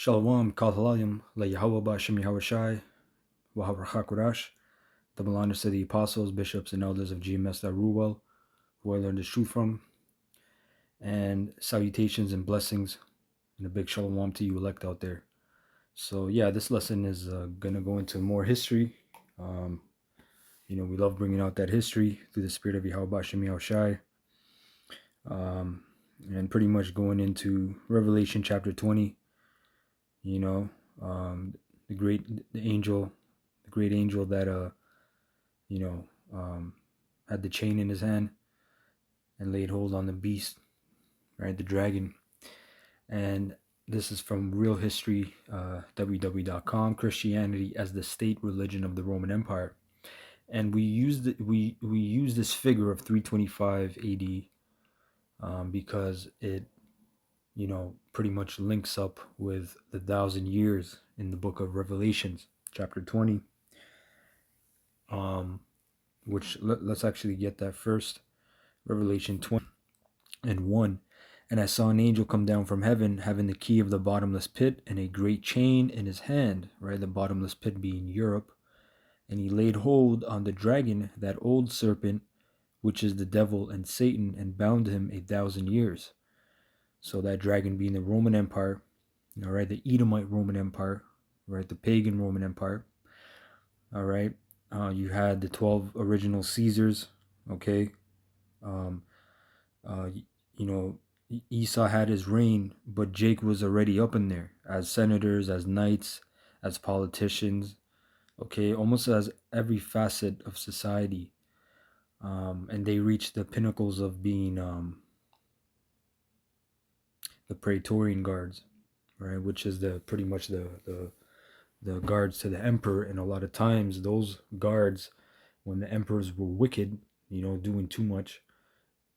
Shalom, Kalhalayim, La Yahweh Bashem Yahushai, Wahabrachakurash, double honors to the apostles, bishops, and elders of GMS Ruwell, who I learned this truth from, and salutations and blessings, and a big shalom to you elect out there. So yeah, this lesson is going to go into more history. We love bringing out that history through the spirit of Yahweh Bashem Yahushai, and pretty much going into Revelation chapter 20, the great angel that had the chain in his hand and laid hold on the beast, right, the dragon. And this is from Real History, www.com, Christianity as the state religion of the Roman Empire. And we use this figure of 325 AD because it pretty much links up with the 1,000 years in the book of Revelations, chapter 20. Which let's actually get that first. Revelation 20 and 1. And I saw an angel come down from heaven, having the key of the bottomless pit and a great chain in his hand, right? The bottomless pit being Europe. And he laid hold on the dragon, that old serpent, which is the devil and Satan, and bound him 1,000 years. So that dragon being the Roman Empire, all right, the Edomite Roman Empire, right, the pagan Roman Empire, all right. You had the 12 original Caesars, okay. Esau had his reign, but Jake was already up in there as senators, as knights, as politicians, okay, almost as every facet of society. And they reached the pinnacles of being the Praetorian Guards, right, which is pretty much the guards to the emperor. And a lot of times those guards, when the emperors were wicked, doing too much,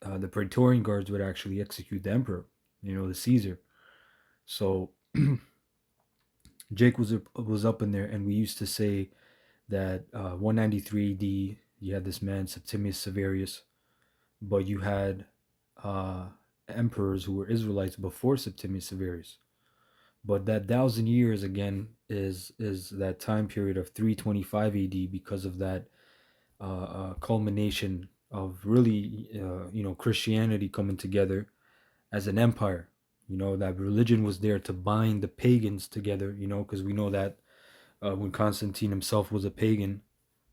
the Praetorian Guards would actually execute the emperor, the Caesar. So Jake was up in there, and we used to say that 193 AD, you had this man Septimius Severus, but you had emperors who were Israelites before Septimius Severus. But that 1,000 years again is that time period of 325 AD because of that culmination of really Christianity coming together as an empire. That religion was there to bind the pagans together. Because we know that when Constantine himself was a pagan,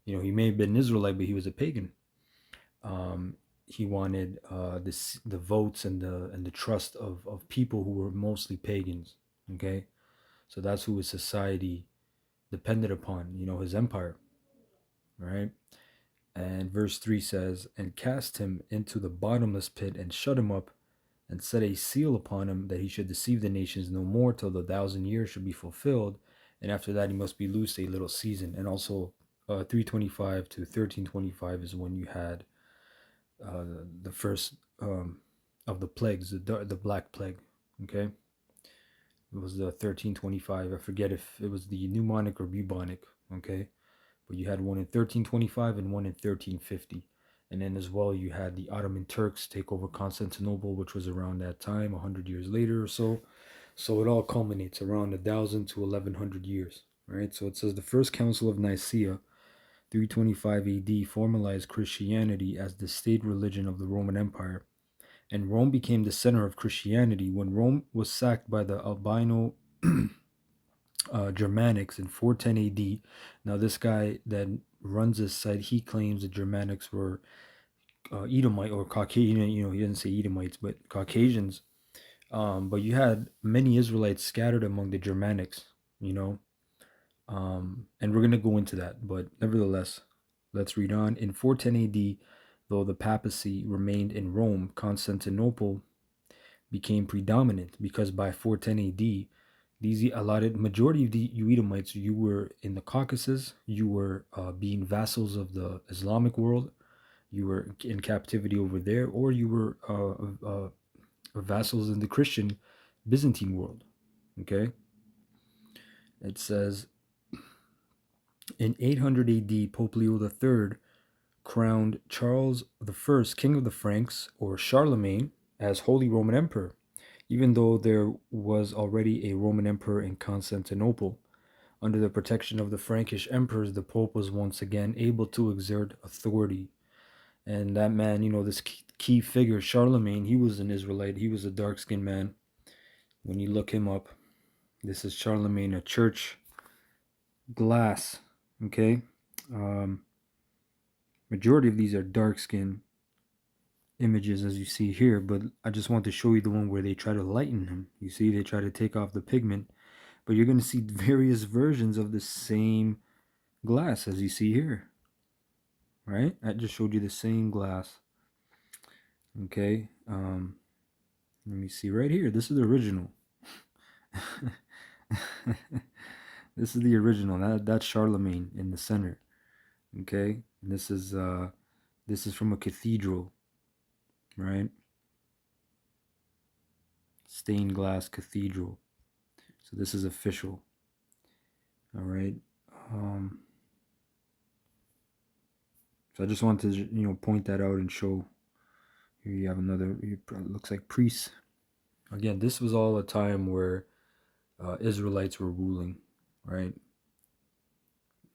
he may have been an Israelite, but he was a pagan. He wanted the votes and the trust of people who were mostly pagans. Okay, so that's who his society depended upon. His empire, right? And verse 3 says, and cast him into the bottomless pit and shut him up and set a seal upon him that he should deceive the nations no more till the 1,000 years should be fulfilled. And after that, he must be loosed a little season. And also 325 to 1325 is when you had the first of the plagues, the Black Plague. Okay. It was the 1325. I forget if it was the pneumonic or bubonic. Okay. But you had one in 1325 and one in 1350. And then as well, you had the Ottoman Turks take over Constantinople, which was around that time, 100 years later or so. So it all culminates around 1,000 to 1,100 years, right? So it says the First Council of Nicaea, 325 AD, formalized Christianity as the state religion of the Roman Empire. And Rome became the center of Christianity when Rome was sacked by the Albino Germanics in 410 AD. Now, this guy that runs this site, he claims the Germanics were Edomite or Caucasian. He didn't say Edomites, but Caucasians. But you had many Israelites scattered among the Germanics, and we're going to go into that. But nevertheless, let's read on. In 410 AD, though the papacy remained in Rome, Constantinople became predominant because by 410 AD, these allotted majority of you Edomites, you were in the Caucasus, you were being vassals of the Islamic world, you were in captivity over there, or you were vassals in the Christian Byzantine world. Okay. It says in 800 AD, Pope Leo III crowned Charles I, King of the Franks, or Charlemagne, as Holy Roman Emperor. even though there was already a Roman emperor in Constantinople. Under the protection of the Frankish emperors, the Pope was once again able to exert authority. And that man, this key figure, Charlemagne, he was an Israelite. He was a dark skinned man. When you look him up, this is Charlemagne, a church glass. Okay. Um, Majority of these are dark skinned images, as you see here, but I just want to show you the one where they try to lighten him. You see, they try to take off the pigment, but you're going to see various versions of the same glass, as you see here. Right? I just showed you the same glass. Okay. Let me see right here. This is the original. This is the original. That's Charlemagne in the center. Okay. And this is from a cathedral, right? Stained glass cathedral. So this is official. All right. So I just wanted to point that out and show. Here you have another. It looks like priests. Again, this was all a time where Israelites were ruling, right?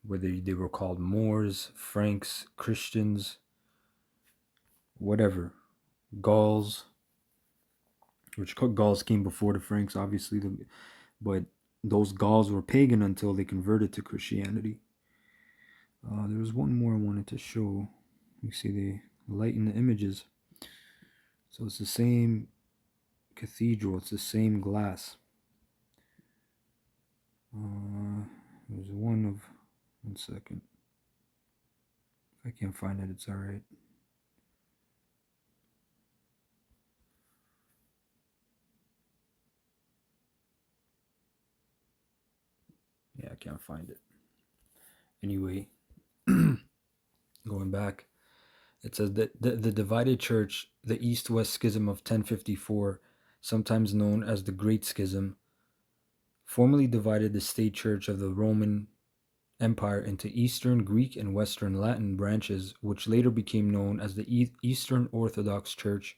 Whether they were called Moors, Franks, Christians, whatever, Gauls, which Gauls came before the Franks, obviously, but those Gauls were pagan until they converted to Christianity. There was one more I wanted to show. You see, they lighten the images. So it's the same cathedral, it's the same glass. There's one second. If I can't find it, it's all right. Yeah, I can't find it. Anyway, going back, it says that the divided church, the East-West Schism of 1054, sometimes known as the Great Schism, formally divided the state church of the Roman Empire into Eastern Greek and Western Latin branches, which later became known as the Eastern Orthodox Church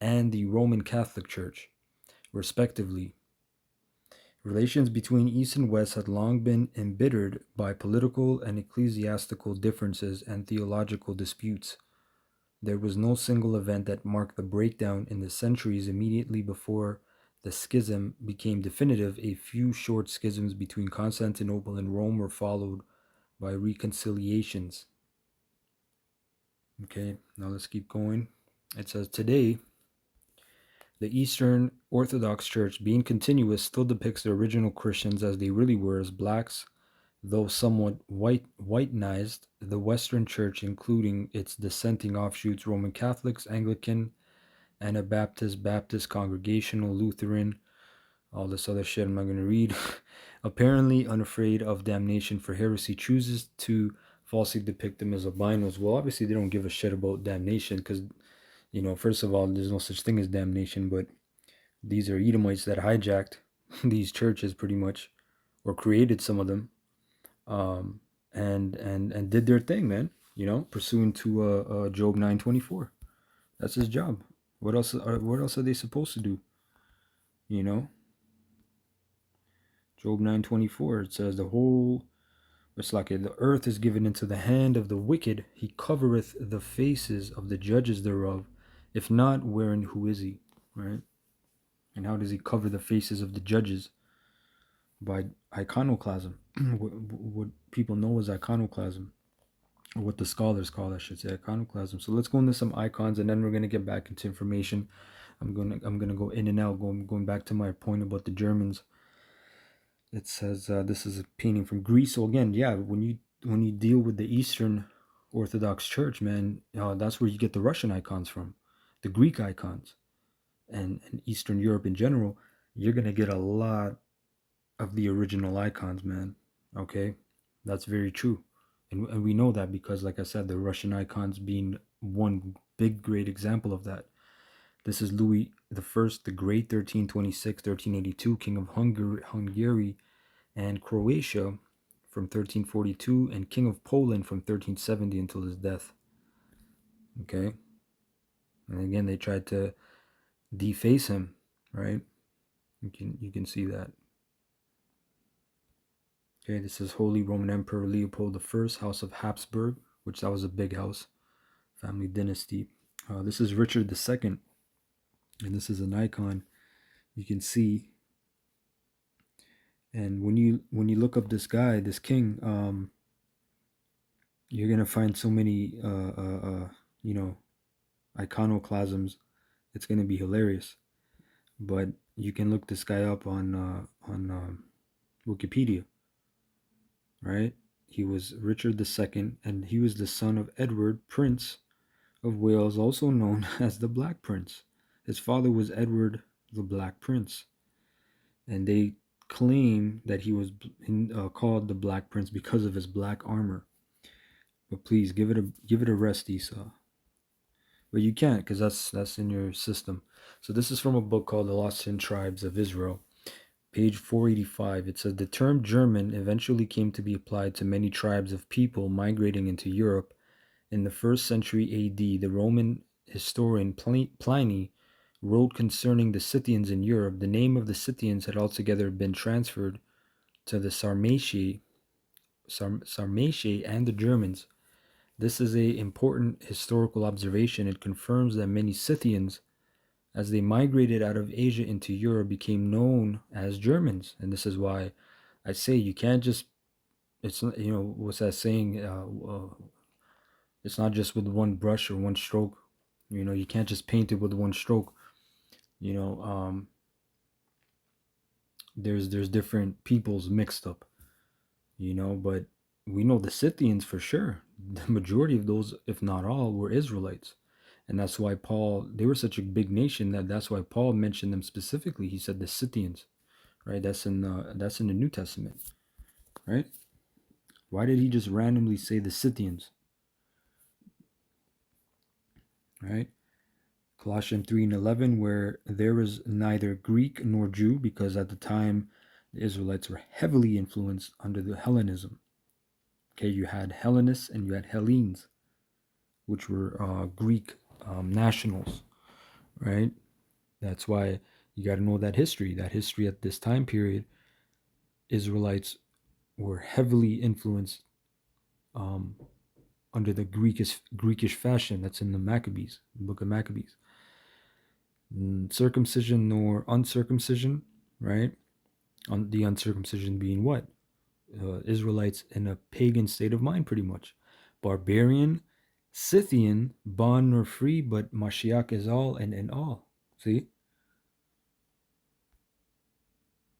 and the Roman Catholic Church, respectively. Relations between East and West had long been embittered by political and ecclesiastical differences and theological disputes. There was no single event that marked the breakdown in the centuries immediately before the schism became definitive. A few short schisms between Constantinople and Rome were followed by reconciliations. Okay, now let's keep going. It says, today, the Eastern Orthodox Church, being continuous, still depicts the original Christians as they really were, as blacks, though somewhat whitenized. The Western Church, including its dissenting offshoots, Roman Catholics, Anglican, Anabaptist, Baptist, Congregational, Lutheran, all this other shit I'm not going to read, apparently unafraid of damnation for heresy, chooses to falsely depict them as albinos. Well, obviously they don't give a shit about damnation because, first of all, there's no such thing as damnation, but these are Edomites that hijacked these churches pretty much, or created some of them, and did their thing, man. Pursuant to Job 9:24. That's his job. What else are they supposed to do? Job 9:24. It says it's like the earth is given into the hand of the wicked. He covereth the faces of the judges thereof. If not, wherein who is he? Right? And how does he cover the faces of the judges? By iconoclasm. What people know as iconoclasm, or what the scholars call, I should say, iconoclasm. So let's go into some icons, and then we're gonna get back into information. I'm gonna go in and out, going back to my point about the Germans. It says this is a painting from Greece. So again, yeah, when you deal with the Eastern Orthodox Church, man, that's where you get the Russian icons from, the Greek icons, and Eastern Europe in general. You're gonna get a lot of the original icons, man. Okay, that's very true, and we know that because, like I said, the Russian icons being one big great example of that. This is Louis the First, the Great, 1326, 1382, King of Hungary and Croatia from 1342, and King of Poland from 1370 until his death. Okay, and again they tried to deface him. right? You can see that. Okay, this is Holy Roman Emperor Leopold I, House of Habsburg, which that was a big house, family dynasty. This is Richard II, and this is an icon you can see. And when you look up this guy, this king, you're gonna find so many you know iconoclasms. It's gonna be hilarious. But you can look this guy up on Wikipedia, right? He was Richard II, and he was the son of Edward, Prince of Wales, also known as the Black Prince. His father was Edward the Black Prince, and they claim that he was called the Black Prince because of his black armor. But please give it a rest, Esau. But you can't, because that's in your system. So this is from a book called The Lost 10 Tribes of Israel, page 485. It says the term German eventually came to be applied to many tribes of people migrating into Europe in the 1st century AD. The Roman historian Pliny wrote concerning the Scythians in Europe. The name of the Scythians had altogether been transferred to the Sarmatiae and the Germans. This is an important historical observation. It confirms that many Scythians, as they migrated out of Asia into Europe, became known as Germans. And this is why I say you can't just, it's not, what's that saying? It's not just with one brush or one stroke. You can't just paint it with one stroke. You know, there's different peoples mixed up. But we know the Scythians for sure. The majority of those, if not all, were Israelites. And that's why they were such a big nation that's why Paul mentioned them specifically. He said the Scythians, right? That's in the New Testament, right? Why did he just randomly say the Scythians, right? Colossians 3:11, where there is neither Greek nor Jew, because at the time the Israelites were heavily influenced under the Hellenism. Okay, you had Hellenists and you had Hellenes, which were Greek nationals, right? That's why you got to know that history. That history at this time period, Israelites were heavily influenced under the Greekish fashion that's in the Maccabees, the book of Maccabees. Circumcision nor uncircumcision, right? The uncircumcision being what? Israelites in a pagan state of mind, pretty much. Barbarian, Scythian, bond nor free, but Mashiach is all and in all. See?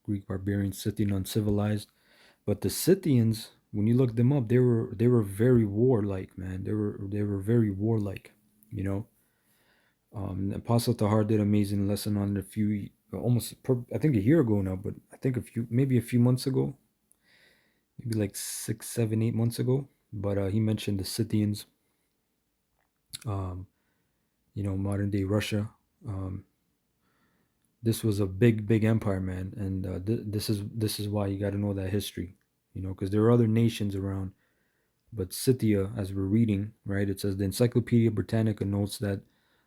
Greek barbarian, Scythian, uncivilized. But the Scythians, when you look them up, they were very warlike, man. They were very warlike, you know. Apostle Tahar did an amazing lesson on it I think a year ago now, but I think maybe a few months ago, maybe like 6, 7, 8 months ago. But he mentioned the Scythians, um, modern day Russia. Um, this was a big empire, man, and this is why you got to know that history, because there are other nations around. But Scythia, as we're reading, right, it says the Encyclopedia Britannica notes that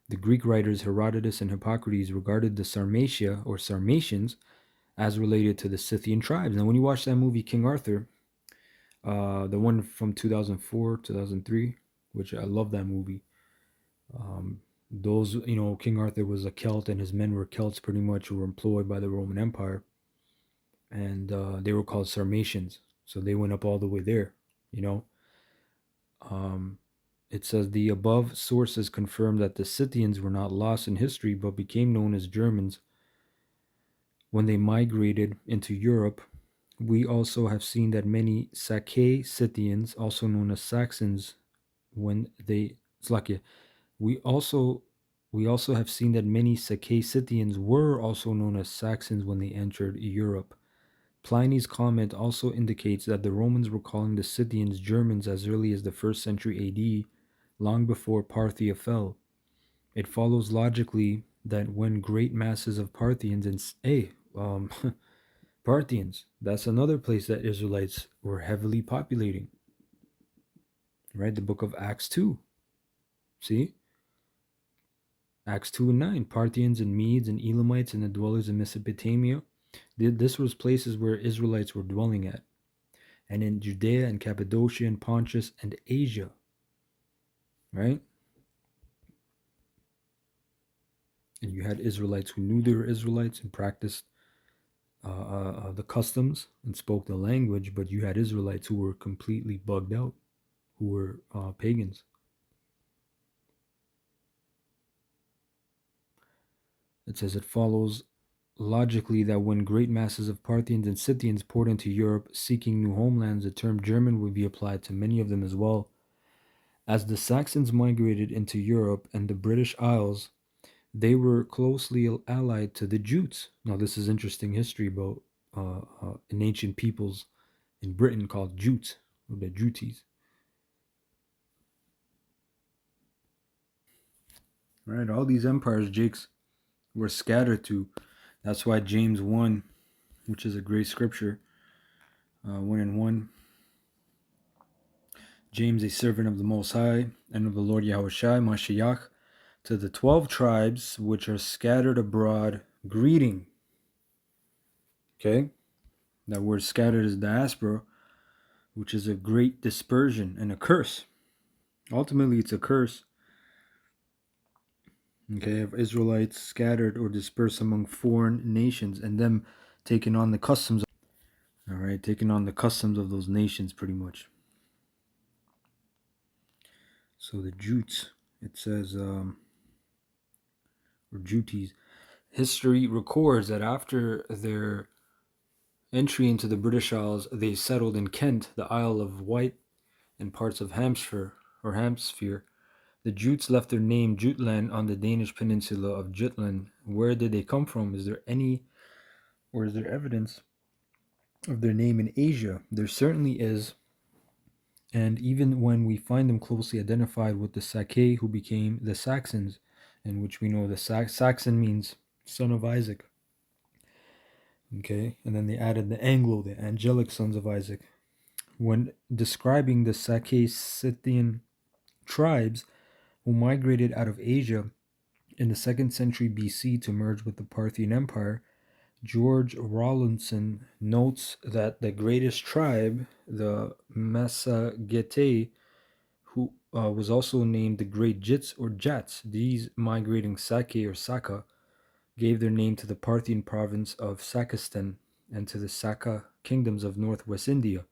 the Greek writers Herodotus and Hippocrates regarded the Sarmatia or Sarmatians as related to the Scythian tribes. Now, when you watch that movie King Arthur, the one from 2004, 2003, which I love that movie. Those, King Arthur was a Celt and his men were Celts pretty much who were employed by the Roman Empire. And they were called Sarmatians. So they went up all the way there, you know. Um, it says the above sources confirm that the Scythians were not lost in history but became known as Germans when they migrated into Europe. We also have seen that many Sacae Scythians, also known as Saxons, when they Slakia, we also have seen that many Sacae Scythians were also known as Saxons when they entered Europe. Pliny's comment also indicates that the Romans were calling the Scythians Germans as early as the 1st century AD, long before Parthia fell. It follows logically that when great masses of Parthians Parthians, that's another place that Israelites were heavily populating. Right? The book of Acts 2. See? Acts 2 and 9, Parthians and Medes and Elamites and the dwellers in Mesopotamia. This was places where Israelites were dwelling at. And in Judea and Cappadocia and Pontus and Asia, right? And you had Israelites who knew they were Israelites and practiced the customs and spoke the language, but you had Israelites who were completely bugged out, who were pagans. It says it follows logically that when great masses of Parthians and Scythians poured into Europe seeking new homelands, the term German would be applied to many of them as well. As the Saxons migrated into Europe and the British Isles, they were closely allied to the Jutes. Now, this is interesting history about an ancient peoples in Britain called Jutes, or the Jutes. Right, all these empires, Jakes, were scattered to. That's why James 1, which is a great scripture, 1 and 1. James, a servant of the Most High and of the Lord Yahushua, Mashiach, to the 12 tribes which are scattered abroad, greeting. Okay? That word scattered is diaspora, which is a great dispersion and a curse. Ultimately, it's a curse. Okay, of Israelites scattered or dispersed among foreign nations and them taking on the customs. All right, taking on the customs of those nations pretty much. So the Jutes, it says, or Jutes, history records that after their entry into the British Isles, they settled in Kent, the Isle of Wight, and parts of Hampshire or Hampshire. The Jutes left their name Jutland on the Danish peninsula of Jutland. Where did they come from? Is there any, or is there evidence of their name in Asia? There certainly is. And even when we find them closely identified with the Sacae, who became the Saxons, in which we know the Saxon means son of Isaac. Okay, and then they added the Anglo, the angelic sons of Isaac. When describing the Sacae Scythian tribes who migrated out of Asia in the 2nd century BC to merge with the Parthian Empire, George Rawlinson notes that the greatest tribe, the Massagetae, who was also named the Great Jits or Jats, these migrating Sacae or Saka, gave their name to the Parthian province of Sakistan and to the Saka kingdoms of northwest India.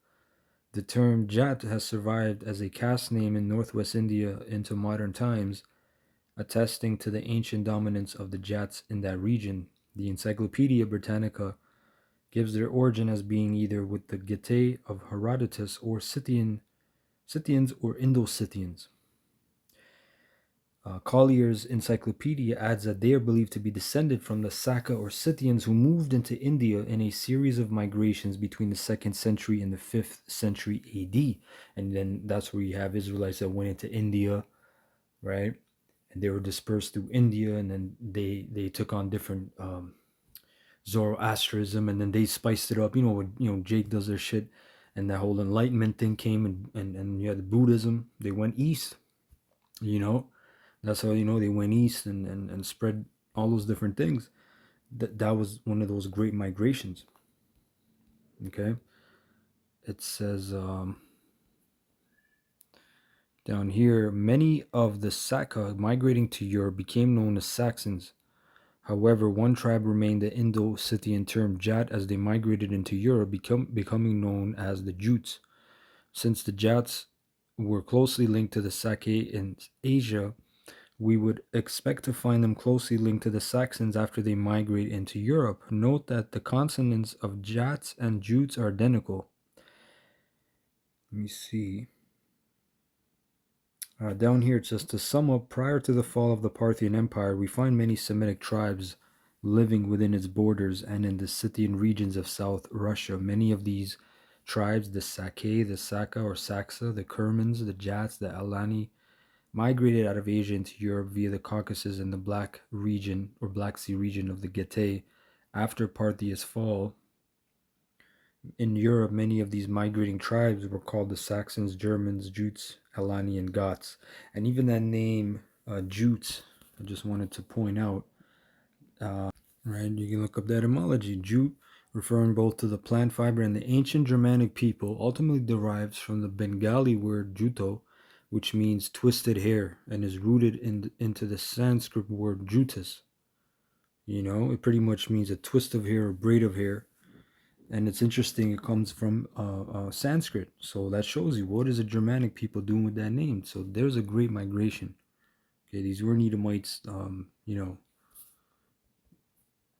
The term Jat has survived as a caste name in northwest India into modern times, attesting to the ancient dominance of the Jats in that region. The Encyclopedia Britannica gives their origin as being either with the Getae of Herodotus or Scythians or Indo-Scythians. Collier's Encyclopedia adds that they are believed to be descended from the Saka or Scythians who moved into India in a series of migrations between the 2nd century and the 5th century AD. And then that's where you have Israelites that went into India, right? And they were dispersed through India, and then they took on different Zoroastrianism, and then they spiced it up. When Jake does their shit, and that whole Enlightenment thing came, and you had Buddhism. They went east, That's how they went east and spread all those different things. That was one of those great migrations. Okay, it says down here, many of the Saka migrating to Europe became known as Saxons. However, one tribe remained the Indo-Scythian term Jat as they migrated into Europe, becoming known as the Jutes. Since the Jats were closely linked to the Sacae in Asia, we would expect to find them closely linked to the Saxons after they migrate into Europe. Note that the consonants of Jats and Jutes are identical. Let me see. Down here it says, to sum up, prior to the fall of the Parthian Empire, we find many Semitic tribes living within its borders and in the Scythian regions of South Russia. Many of these tribes, the Sacae, the Saka or Saxa, the Kermans, the Jats, the Alani, migrated out of Asia into Europe via the Caucasus and the Black region or Black Sea region of the Getae. After Parthia's fall, in Europe, many of these migrating tribes were called the Saxons, Germans, Jutes, Alani, and Goths. And even that name, Jutes, I just wanted to point out, right? You can look up the etymology. Jute, referring both to the plant fiber and the ancient Germanic people, ultimately derives from the Bengali word juto, which means twisted hair, and is rooted into the Sanskrit word jutus. It pretty much means a twist of hair, a braid of hair. And it's interesting, it comes from Sanskrit. So that shows you what is the Germanic people doing with that name. So there's a great migration. Okay, these were Edomites,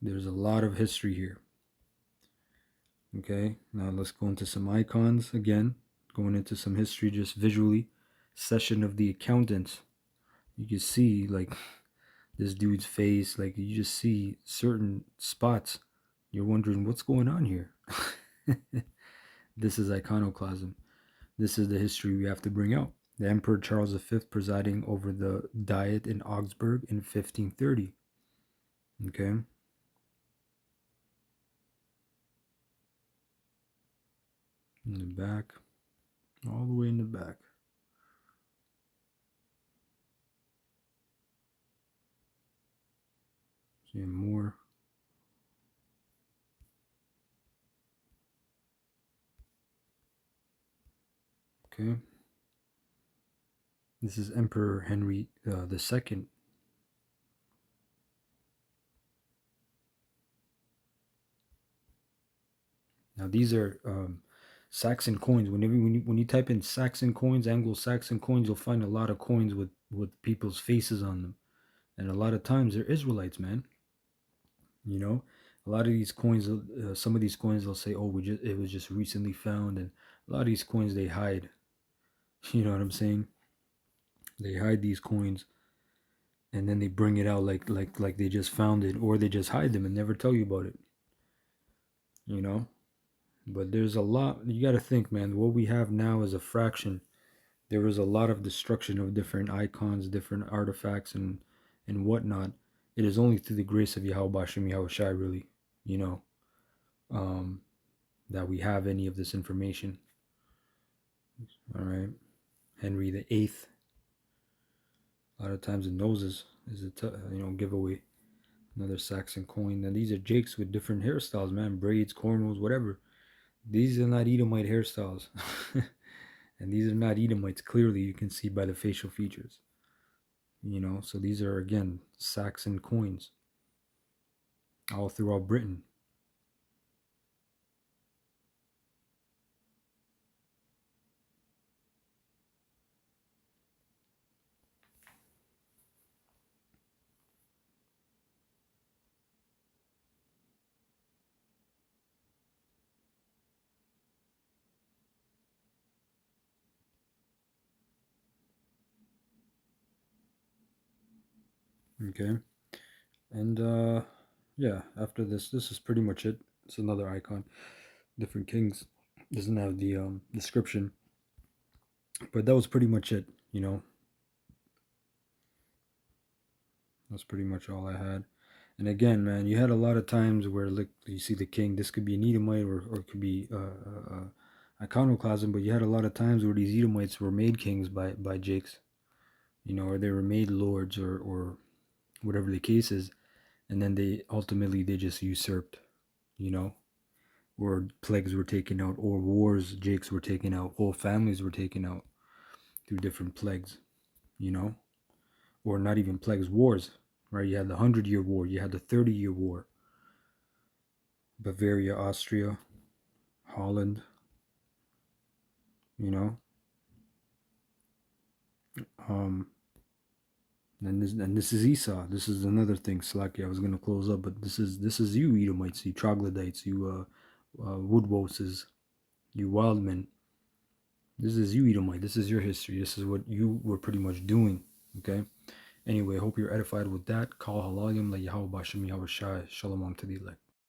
there's a lot of history here. Okay, now let's go into some icons again. Going into some history just visually. Session of the Accountants. You can see like this dude's face, like you just see certain spots. You're wondering what's going on here. This is iconoclasm. This is the history we have to bring out. The Emperor Charles V presiding over the Diet in Augsburg in 1530. Okay. In the back. All the way in the back. See more. Okay. This is Emperor Henry II. Now these are Saxon coins. When you type in Saxon coins, Anglo-Saxon coins, you'll find a lot of coins with people's faces on them, and a lot of times they're Israelites, man. A lot of these coins, some of these coins, they'll say, "Oh, it was just recently found," and a lot of these coins they hide. You know what I'm saying? They hide these coins, and then they bring it out like they just found it, or they just hide them and never tell you about it. You know. But there's a lot. You got to think, man. What we have now is a fraction. There was a lot of destruction of different icons, different artifacts, and whatnot. It is only through the grace of Yahweh Bashem Yahweh Shai, really, you know, um, that we have any of this information. All right, Henry the Eighth. A lot of times the noses is a giveaway. Another Saxon coin. Now these are Jakes with different hairstyles, man. Braids, cornrows, whatever. These are not Edomite hairstyles. And these are not Edomites, clearly you can see by the facial features. So these are, again, Saxon coins all throughout Britain. Okay. And yeah, after this is pretty much it. It's another icon. Different kings. Doesn't have the description. But that was pretty much it, That's pretty much all I had. And again, man, you had a lot of times where, like, you see the king. This could be an Edomite, or it could be iconoclasm. But you had a lot of times where these Edomites were made kings by Jakes, or they were made lords, or whatever the case is, and then they just usurped, or plagues were taken out, or wars, Jakes were taken out, whole families were taken out through different plagues, you know, or not even plagues, wars, right? You had the 100-Year War, you had the 30-Year War, Bavaria, Austria, Holland, you know, um, and this is Esau. This is another thing, Slacky. I was gonna close up, but this is you Edomites, you troglodytes, you woodwoses, you wildmen. This is you Edomite. This is your history. This is what you were pretty much doing. Okay. Anyway, I hope you're edified with that. Call halalim la Yahweh Bashem Yahweh Shai. Shalom to the elect.